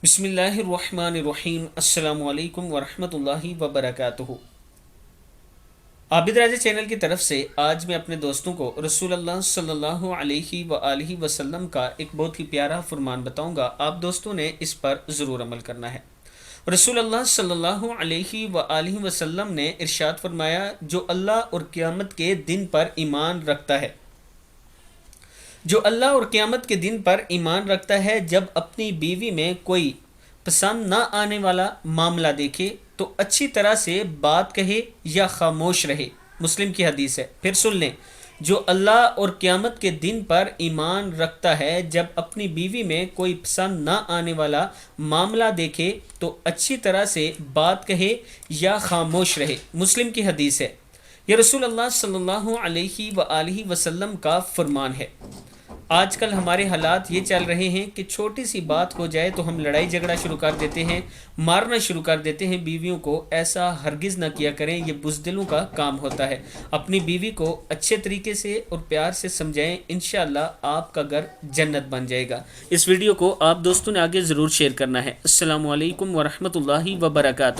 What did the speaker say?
بسم اللہ الرحمن الرحیم۔ السلام علیکم ورحمۃ اللہ وبرکاتہ۔ عابد راجہ چینل کی طرف سے آج میں اپنے دوستوں کو رسول اللہ صلی اللہ علیہ وآلہ وسلم کا ایک بہت ہی پیارا فرمان بتاؤں گا۔ آپ دوستوں نے اس پر ضرور عمل کرنا ہے۔ رسول اللہ صلی اللہ علیہ وآلہ وسلم نے ارشاد فرمایا، جو اللہ اور قیامت کے دن پر ایمان رکھتا ہے، جو اللہ اور قیامت کے دن پر ایمان رکھتا ہے، جب اپنی بیوی میں کوئی پسند نہ آنے والا معاملہ دیکھے تو اچھی طرح سے بات کہے یا خاموش رہے۔ مسلم کی حدیث ہے، پھر سن لیں۔ جو اللہ اور قیامت کے دن پر ایمان رکھتا ہے، جب اپنی بیوی میں کوئی پسند نہ آنے والا معاملہ دیکھے تو اچھی طرح سے بات کہے یا خاموش رہے۔ مسلم کی حدیث ہے۔ یہ رسول اللہ صلی اللہ علیہ وآلہ وسلم کا فرمان ہے۔ آج کل ہمارے حالات یہ چل رہے ہیں کہ چھوٹی سی بات ہو جائے تو ہم لڑائی جھگڑا شروع کر دیتے ہیں، مارنا شروع کر دیتے ہیں بیویوں کو۔ ایسا ہرگز نہ کیا کریں، یہ بزدلوں کا کام ہوتا ہے۔ اپنی بیوی کو اچھے طریقے سے اور پیار سے سمجھائیں، انشاءاللہ آپ کا گھر جنت بن جائے گا۔ اس ویڈیو کو آپ دوستوں نے آگے ضرور شیئر کرنا ہے۔ السلام علیکم ورحمۃ اللہ وبرکاتہ۔